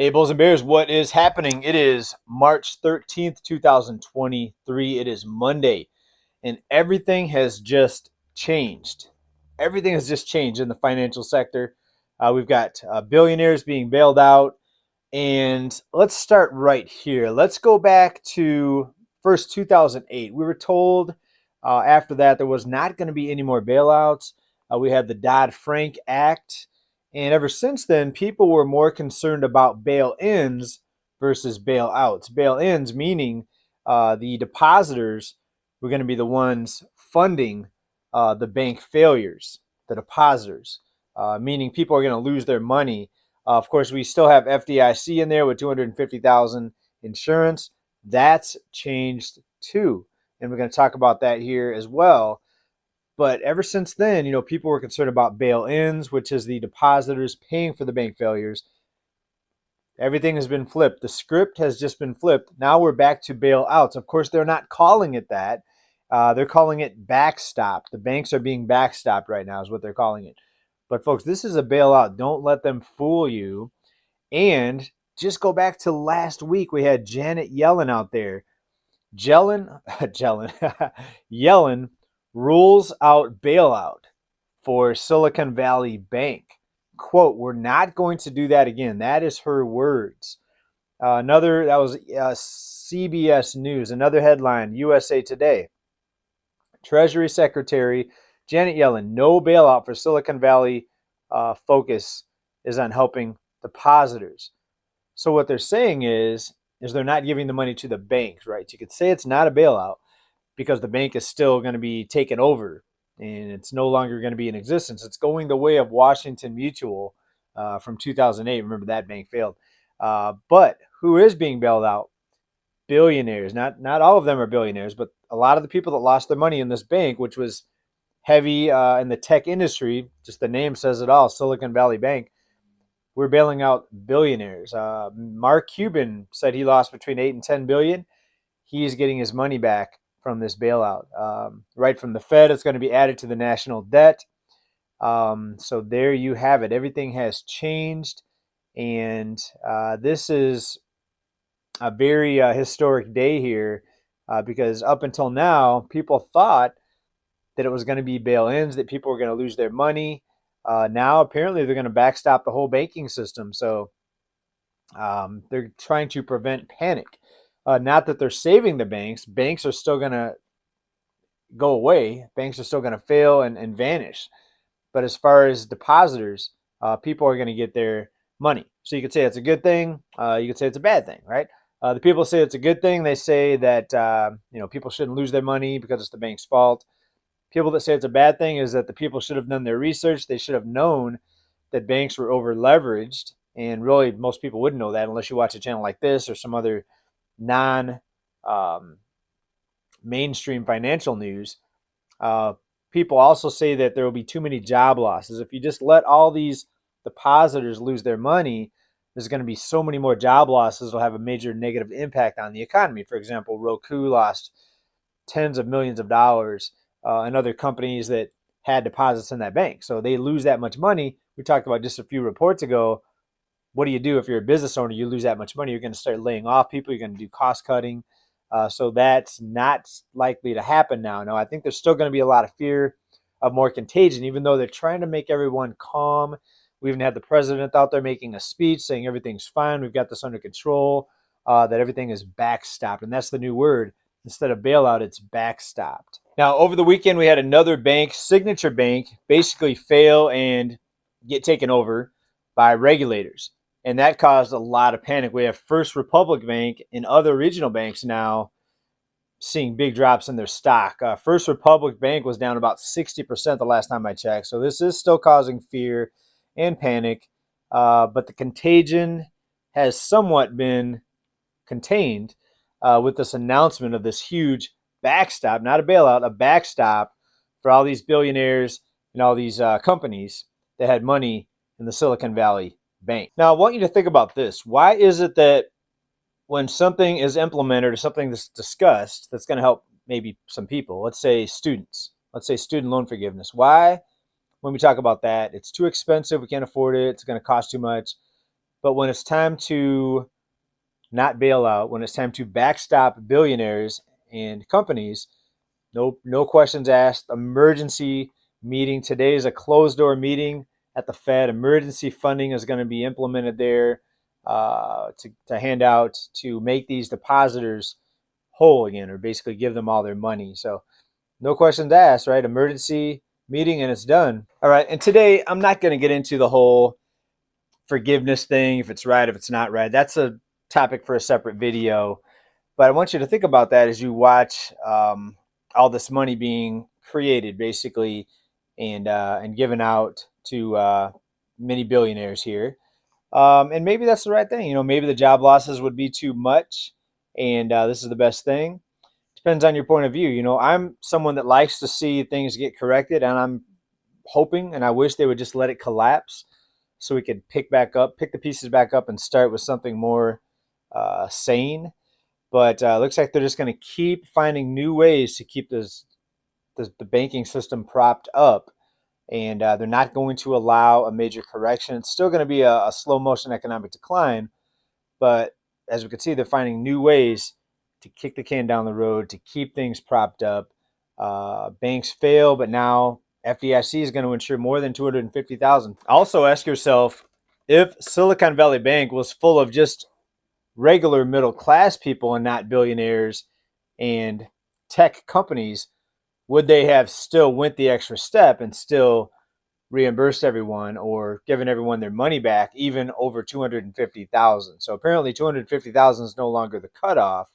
Hey, Bulls and Bears, what is happening? It is March 13th, 2023. It is Monday, and everything has just changed. Everything has just changed in the financial sector. We've got billionaires being bailed out, and let's start right here. Let's go back to first 2008. We were told after that there was not going to be any more bailouts. We had the Dodd-Frank Act. And ever since then, people were more concerned about bail-ins versus bailouts. Bail-ins meaning the depositors were going to be the ones funding the bank failures, the depositors, meaning people are going to lose their money. Of course, we still have FDIC in there with 250,000 insurance. That's changed too, and we're going to talk about that here as well. But ever since then, people were concerned about bail-ins, which is the depositors paying for the bank failures. Everything has been flipped. The script has just been flipped. Now we're back to bailouts. Of course, they're not calling it that. They're calling it backstop. The banks are being backstopped right now is what they're calling it. But folks, this is a bailout. Don't let them fool you. And just go back to last week. We had Janet Yellen out there. Yellen rules out bailout for Silicon Valley Bank. Quote, "We're not going to do that again." That is her words. That was CBS News. Another headline, USA Today. Treasury Secretary Janet Yellen, no bailout for Silicon Valley. Focus is on helping depositors. So what they're saying is they're not giving the money to the banks, right? You could say it's not a bailout because the bank is still going to be taken over and it's no longer going to be in existence. It's going the way of Washington Mutual from 2008. Remember that bank failed. But who is being bailed out? Billionaires. Not all of them are billionaires, but a lot of the people that lost their money in this bank, which was heavy in the tech industry, just the name says it all, Silicon Valley Bank, we're bailing out billionaires. Mark Cuban said he lost between 8 and 10 billion. He's getting his money back from this bailout. Right from the Fed, it's going to be added to the national debt. So there you have it. Everything has changed. And this is a very historic day here because up until now, people thought that it was going to be bail-ins, that people were going to lose their money. Now, apparently, they're going to backstop the whole banking system. So they're trying to prevent panic. Not that they're saving the banks. Banks are still going to go away. Banks are still going to fail and vanish. But as far as depositors, people are going to get their money. So you could say it's a good thing. You could say it's a bad thing, right? The people say it's a good thing. They say that people shouldn't lose their money because it's the bank's fault. People that say it's a bad thing is that the people should have done their research. They should have known that banks were over leveraged. And really, most people wouldn't know that unless you watch a channel like this or some other non-mainstream financial news. People also say that there will be too many job losses. If you just let all these depositors lose their money, there's going to be so many more job losses. It'll have a major negative impact on the economy. For example, Roku lost tens of millions of dollars and other companies that had deposits in that bank. So they lose that much money. We talked about just a few reports ago. What do you do if you're a business owner? You lose that much money. You're going to start laying off people. You're going to do cost cutting. So that's not likely to happen now. Now, I think there's still going to be a lot of fear of more contagion, even though they're trying to make everyone calm. We even had the president out there making a speech saying everything's fine. We've got this under control, that everything is backstopped. And that's the new word. Instead of bailout, it's backstopped. Now, over the weekend, we had another bank, Signature Bank, basically fail and get taken over by regulators. And that caused a lot of panic. We have First Republic Bank and other regional banks now seeing big drops in their stock. First Republic Bank was down about 60% the last time I checked. So this is still causing fear and panic. But the contagion has somewhat been contained with this announcement of this huge backstop, not a bailout, a backstop for all these billionaires and all these companies that had money in the Silicon Valley Bank. Now, I want you to think about this. Why is it that when something is implemented or something that's discussed that's going to help maybe some people, let's say students, let's say student loan forgiveness, why, when we talk about that, it's too expensive, we can't afford it, it's going to cost too much, But when it's time to not bail out, when it's time to backstop billionaires and companies, no questions asked. Emergency meeting. Today is a closed door meeting at the Fed. Emergency funding is going to be implemented there to hand out to make these depositors whole again, or basically give them all their money. So no questions asked, right? Emergency meeting and it's done. All right. And today I'm not going to get into the whole forgiveness thing, if it's right, if it's not right. That's a topic for a separate video. But I want you to think about that as you watch all this money being created, basically, and given out to many billionaires here. And maybe that's the right thing. You know, maybe the job losses would be too much, and this is the best thing. Depends on your point of view. You know, I'm someone that likes to see things get corrected, and I'm hoping and I wish they would just let it collapse so we could pick the pieces back up and start with something more sane. But looks like they're just going to keep finding new ways to keep the banking system propped up. And they're not going to allow a major correction. It's still going to be a slow motion economic decline. But as we can see, they're finding new ways to kick the can down the road, to keep things propped up. Banks fail, but now FDIC is going to insure more than 250,000. Also ask yourself, if Silicon Valley Bank was full of just regular middle class people and not billionaires and tech companies, would they have still went the extra step and still reimbursed everyone or given everyone their money back, even over 250,000? So apparently 250,000 is no longer the cutoff.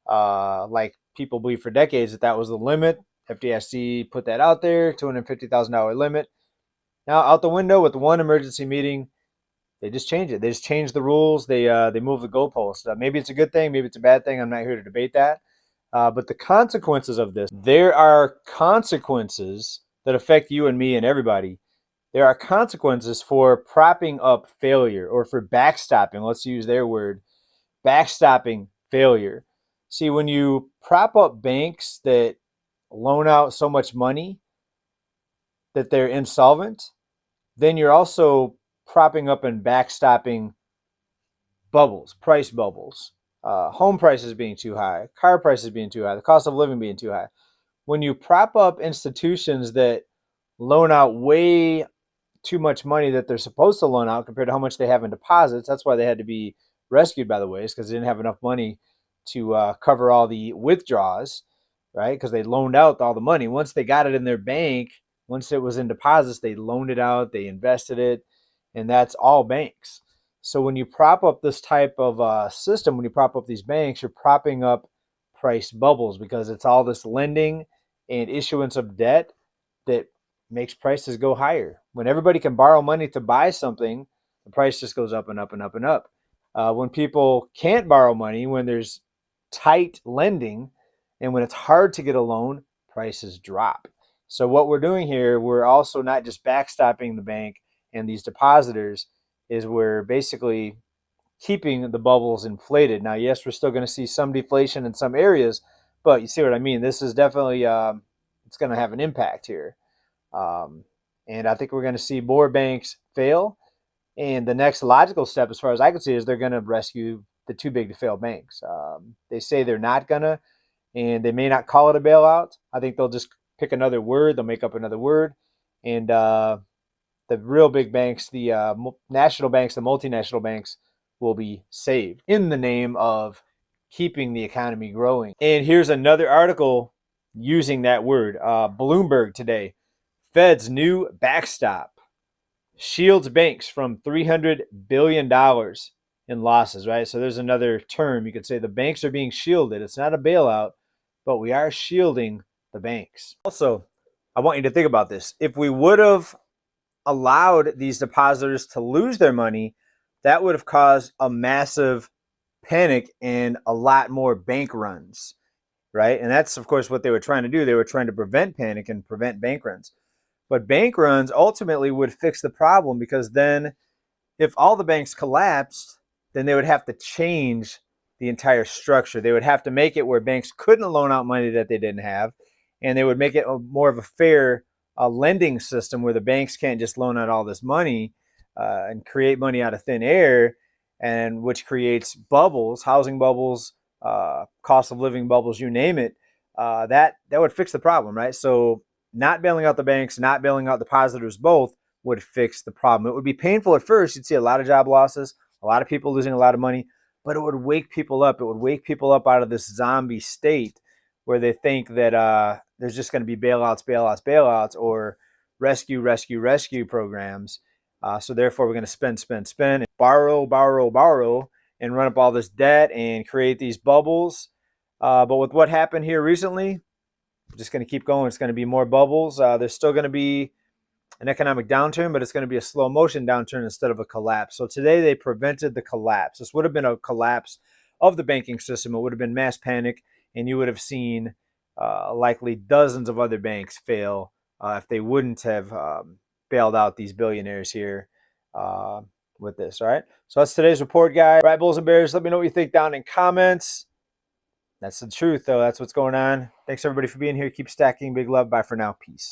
Like people believe for decades that was the limit. FDIC put that out there, $250,000 limit. Now out the window with one emergency meeting, they just change it. They just change the rules. They move the goalposts. Maybe it's a good thing. Maybe it's a bad thing. I'm not here to debate that. But the consequences of this, there are consequences that affect you and me and everybody. There are consequences for propping up failure or for backstopping. Let's use their word, backstopping failure. See, when you prop up banks that loan out so much money that they're insolvent, then you're also propping up and backstopping bubbles, price bubbles, home prices being too high, car prices being too high, the cost of living being too high. When you prop up institutions that loan out way too much money that they're supposed to loan out compared to how much they have in deposits, that's why they had to be rescued, by the way, is because they didn't have enough money to cover all the withdrawals, right? Because they loaned out all the money. Once they got it in their bank, once it was in deposits, they loaned it out, they invested it, and that's all banks. So when you prop up this type of system, when you prop up these banks, you're propping up price bubbles because it's all this lending and issuance of debt that makes prices go higher. When everybody can borrow money to buy something, the price just goes up and up and up and up. When people can't borrow money, when there's tight lending, and when it's hard to get a loan, prices drop. So what we're doing here, we're also not just backstopping the bank and these depositors, is we're basically keeping the bubbles inflated. Now, yes, we're still going to see some deflation in some areas, but you see what I mean? This is definitely, it's going to have an impact here. And I think we're going to see more banks fail. And the next logical step, as far as I can see, is they're going to rescue the too big to fail banks. They say they're not going to, and they may not call it a bailout. I think they'll just pick another word. They'll make up another word. And the real big banks, the national banks, the multinational banks will be saved in the name of keeping the economy growing. And here's another article using that word. Bloomberg today. Fed's new backstop shields banks from $300 billion in losses, right? So there's another term. You could say the banks are being shielded. It's not a bailout, but we are shielding the banks. Also, I want you to think about this. If we would have allowed these depositors to lose their money, that would have caused a massive panic and a lot more bank runs, right? And that's, of course, what they were trying to do. They were trying to prevent panic and prevent bank runs. But bank runs ultimately would fix the problem, because then if all the banks collapsed, then they would have to change the entire structure. They would have to make it where banks couldn't loan out money that they didn't have, and they would make it more of a fair lending system where the banks can't just loan out all this money and create money out of thin air, and which creates bubbles, housing bubbles, cost of living bubbles, you name it. That would fix the problem, right? So not bailing out the banks, not bailing out depositors, both would fix the problem. It would be painful at first. You'd see a lot of job losses, a lot of people losing a lot of money, but it would wake people up. It would wake people up out of this zombie state where they think that there's just going to be bailouts, bailouts, bailouts, or rescue, rescue, rescue programs. So therefore, we're going to spend, and borrow, borrow, borrow, and run up all this debt and create these bubbles. But with what happened here recently, we're just going to keep going. It's going to be more bubbles. There's still going to be an economic downturn, but it's going to be a slow motion downturn instead of a collapse. So today they prevented the collapse. This would have been a collapse of the banking system. It would have been mass panic, and you would have seen likely dozens of other banks fail if they wouldn't have bailed out these billionaires here with this. All right. So that's today's report, guys. All right, Bulls and Bears, let me know what you think down in comments. That's the truth, though. That's what's going on. Thanks, everybody, for being here. Keep stacking. Big love. Bye for now. Peace.